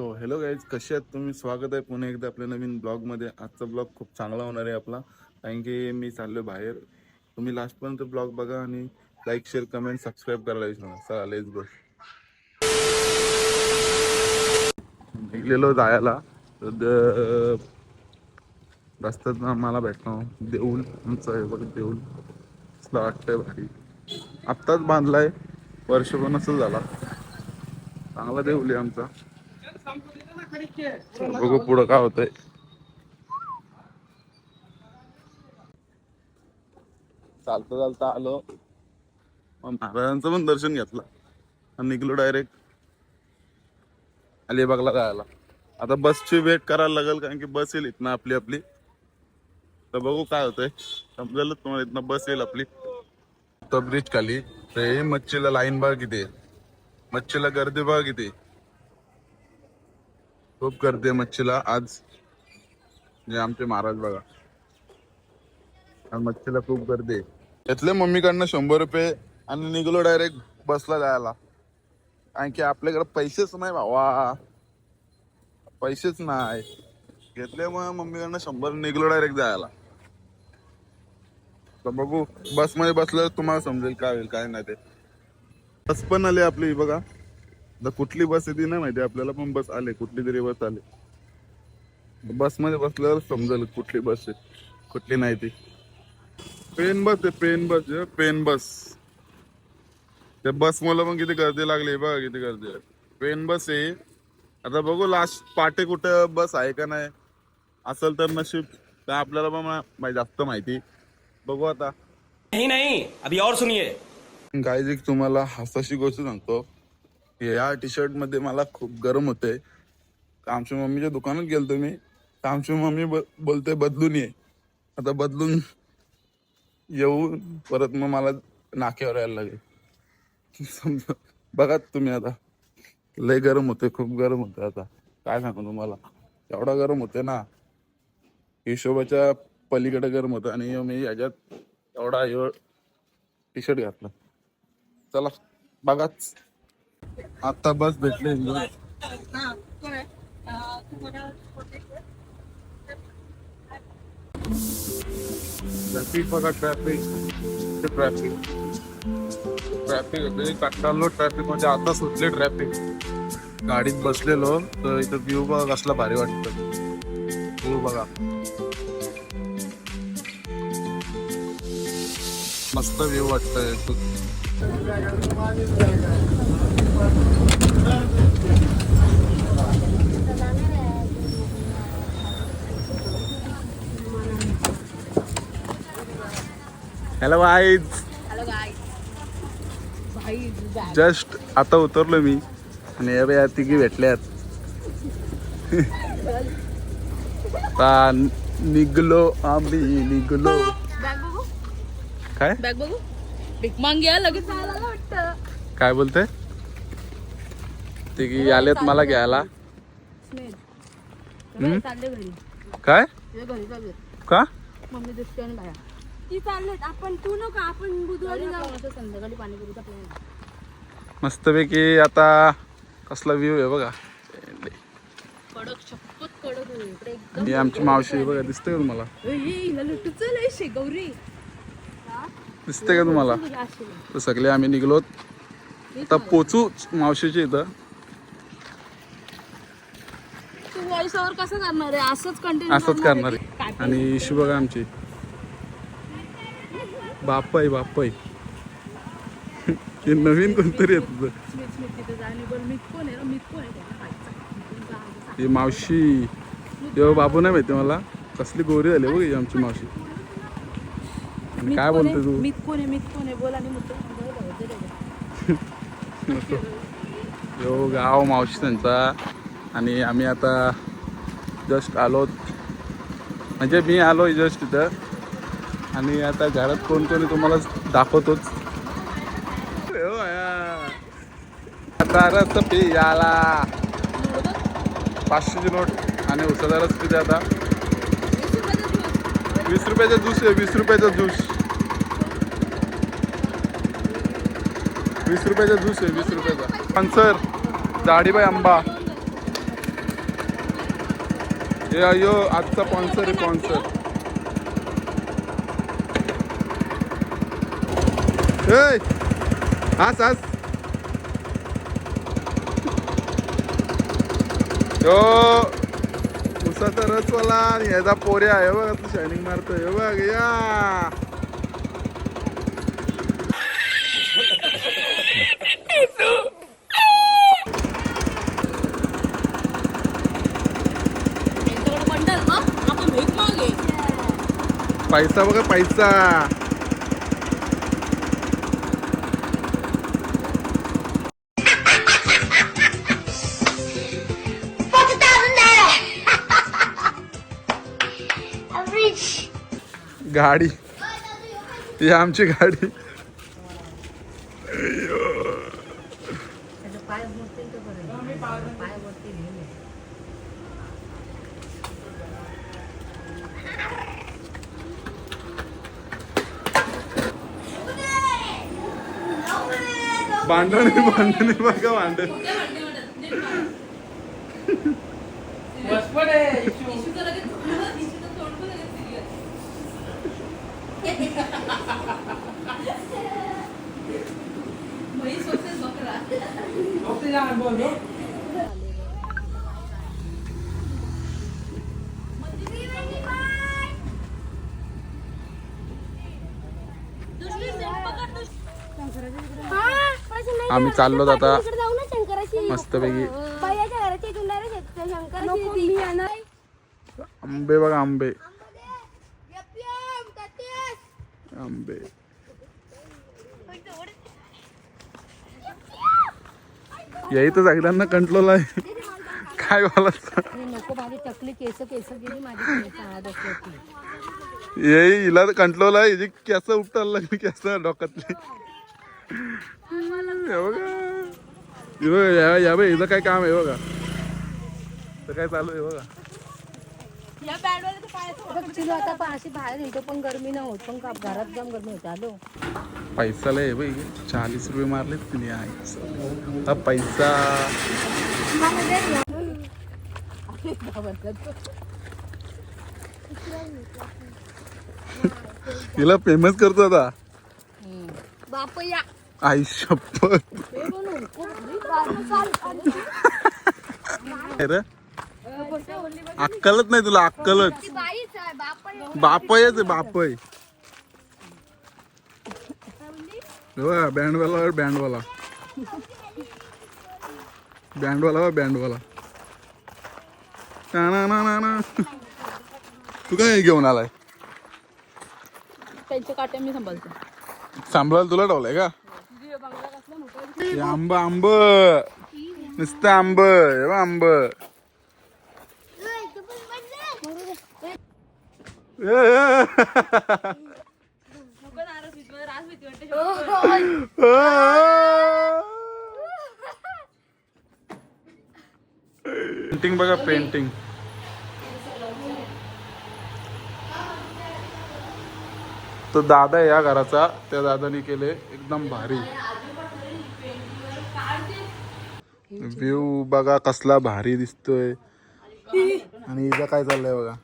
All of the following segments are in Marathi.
तो हॅलो गाईज, कसे आहेत तुम्ही? स्वागत आहे पुन्हा एकदा आपल्या नवीन ब्लॉगमध्ये. आजचा ब्लॉग खूप चांगला होणार आहे आपला, कारण की मी चाललो बाहेर. तुम्ही लास्टपर्यंत ब्लॉग बघा आणि लाईक, शेअर, कमेंट, सबस्क्राईब करायला विसरू नका. चला लेट्स गो. निघलेलो जायला रस्त्यात मला भेटणं देऊळ आमचं आहे बघ. देऊळ असं वाटतंय भारी. आत्ताच बांधलाय, वर्ष पण असं झाला. चांगला देऊळ आहे आमचा. बघू पुढं काय होतंय. चालता चालता आलो, मग महाराजांचं पण दर्शन घेतलं आणि निघलो डायरेक्ट अलिबागला जायला. आता बसची वेट करायला लागेल, कारण की बस येईल इथनं आपली आपली. तर बघू काय होतंय, समजेल तुम्हाला. इथनं बस येईल आपली. तर ब्रिज खाली ते मच्छीला लाईन बघा किती आहे, मच्छीला गर्दी बघा किती. खूप गर्दी आहे मच्छीला आज. म्हणजे आमचे महाराज बघा, आणि मच्छीला खूप गर्दी आहे. घेतले मम्मीकडनं 100 रुपये आणि निघलो डायरेक्ट बसला जायला, कारण की आपल्याकडे पैसेच नाही भावा, पैसेच नाही. घेतले मग मम्मीकडनं 100, निघलो डायरेक्ट जायला. तर बघू बस मध्ये बसलं तुम्हाला समजेल काय होईल काय नाही ते. बस पण आले आपली बघा. आता कुठली बस येते नाही माहिती आपल्याला, पण बस आले, कुठली तरी बस आली. बस मध्ये बसल्यावर समजेल कुठली बस आहे कुठली नाही ती. पेन बस आहे, पेन बस आहे, पेन बस. त्या बस मला पण किती गर्दी लागली बघा, किती गर्दी आहे. पेन बस आहे. आता बघू लास्ट पाटे कुठं बस आहे का नाही. असेल तर नशीब, तर आपल्याला पण जास्त माहिती. बघू आता. नहीं नहीं, अभी और सुनिए. गाईज एक तुम्हाला हसाशी गोष्ट सांगतो. या टी शर्ट मध्ये मला खूप गरम होते. आमच्या मम्मीच्या दुकानात गेलतो मी, तर आमची मम्मी बोलते बदलून ये. आता बदलून येऊन परत मग मला नाक्यावर यायला लागेल. समजा बघा तुम्ही. आता लय गरम होते, खूप गरम होते. आता काय सांगू तुम्हाला, एवढा गरम होते ना, हिशोबाच्या पलीकडे गरम होतं. आणि मी याच्यात एवढा टी शर्ट घातला. चला बघाच. आता बस भेटले. ट्रॅफिक बघा, ट्रॅफिक ट्रॅफिक ट्रॅफिक कंटाळलो ट्रॅफिक मध्ये. आता सुटले ट्रॅफिक. गाडीत बसलेलो तर इथं व्ह्यू बघा कसला भारी वाटतं. व्ह्यू बघा मस्त व्ह्यू वाटतंय. हॅलो गाईज, जस्ट आता उतरलो मी आणि अरे या तिघी भेटल्यात. निघलो आम्ही, निघलो. काय बॅग बघू, भीक मांग्या लगेच आला वाटतं. काय बोलते? तिघी आलेत मला घ्यायला. चालले घरी. काय घरी चालले का? मम्मी दिसते आणि बाया ती चाललेत. आपण तू नको, आपण बुधवारी जाऊ. संध्याकाळी पाणीपुरीचा प्लॅन. मस्तपैकी. आता कसला व्ह्यू आहे बघा. कडक, शपथ कडक होईल इकडे एकदम. ही आमची मावशी बघा, दिसते का तुम्हाला? लुटूच गौरी दिसते का तुम्हाला? तर सगळे आम्ही निघलोत. आता पोचू मावशीच्या इथं. तू व्हॉइस ओव्हर कसं करणार आहे? असंच कंटिन्यू असंच करणार आहे. आणि इशू बघा आमची बापाई बापाई. हे नवीन कोणतरी येत होतं. ही मावशी तेव्हा बाबू नाही माहिती मला. कसली गोरी झाली बघ ही आमची मावशी. आणि काय बोलते तू? मी कोण आहे बोल. आणि यो गाव मावशी त्यांचा. आणि आम्ही आता जस्ट आलो, म्हणजे मी आलो जस्ट इथं. आणि आता घरात कोण कोणी तुम्हाला दाखवतोच. आता रस पियाला 500ची नोट आणि उसाचा रस पिते. आता 20 रुपयाचा ज्यूस आहे, 20 रुपयाचा ज्यूस. 20 रुपयाचा ज्यूस आहे, 20 रुपयाचा. स्पॉन्सर दाढीबाई आंबा. हे अयो आजचा स्पॉन्सर आहे स्पॉन्सर. हास हास. यो उसाचा रसवाला आणि याचा पोऱ्या आहे बघ तू शायनिंग मारतोय हे बघ या. पैसा बघा पैसा. गाडी ही आमची गाडी. भांडण भांडण बघा भांडण. आम्ही चाललो आता मस्तपैकी. आंबे बघा आंबे आंबे. याही तर सगळ्यांना कंट्रोल आहे. काय बोलायचं नको माझी टकली केस केस गेली माझी. येई हिला तर कंट्रोल आहे. हिची केस उपटायला लागली केस डोक्यातली. बघा या बाई हिचं काय काम आहे बघा. तर काय चालू आहे बघा. आता पण अशी बाहेर येतो पण गरमी नाही होत पण घरात जाऊन गरमी होते. आलो पैसा लय बाई 40 रुपये मारलेत तिने आहे. हा पैसा तिला फेमस करतो आता. बापया आई शपथ. अक्कलच नाही तुला अक्कलच. बापयच आहे बापय. बँडवाला बँडवाला बँडवाला बँडवाला. तू काय घेऊन आलाय. त्यांचे काटे मी सांभाळतो. सांभाळायला तुला ठेवलंय का. आंब आंब नुसतं आंब आंब. पेंटिंग बघा पेंटिंग. तो दादा आहे या घराचा. त्या दादाने केले एकदम भारी. व्ह्यू बघा कसला भारी दिसतोय. आणि हिचा काय चाललंय बघा.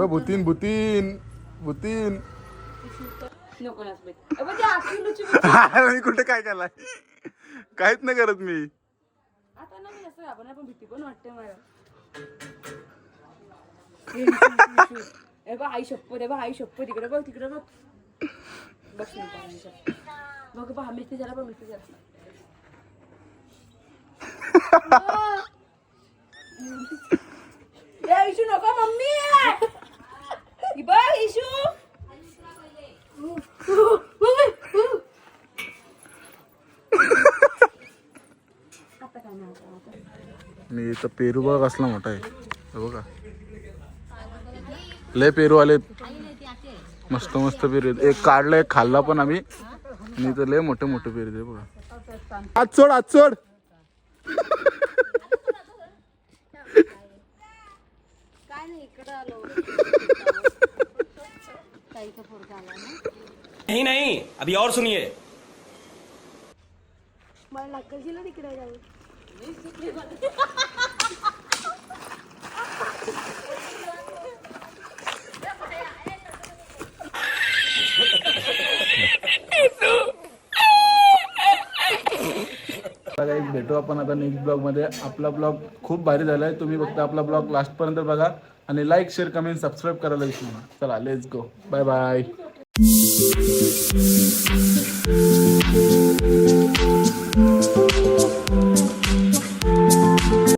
भूतीन भूतीन भूतीन. मी कुठे काय केलाय. काहीच नाही करत मी. भीती पण वाटते मला. आई शप्पथ आई शप्पथ. तिकडे बघ तिकडे बघ बघ बघ बघ. मिस्त्री झाला बघ मिस्त्री झाला. इशू नको मम्मी. बघ इशू. आणि इथं पेरू बघा कसला मोठा आहे बघा. लय पेरू आलेत मस्त मस्त पेरू. एक काढला एक खाल्ला पण आम्ही. आणि इथं लय मोठे मोठे पेरू आहे बघा. आज सोड आज सोड. काय नाही इकडे आलो. नहीं नहीं अभी और सुनिए. मला नक्कल तिकडे जाऊ. चला काही भेटू आपण आता नेक्स्ट ब्लॉगमध्ये. आपला ब्लॉग खूप भारी झाला आहे. तुम्ही फक्त आपला ब्लॉग लास्टपर्यंत बघा आणि लाईक शेअर कमेंट सबस्क्राईब करायला विसरू नका. चला लेट्स गो. Bye bye.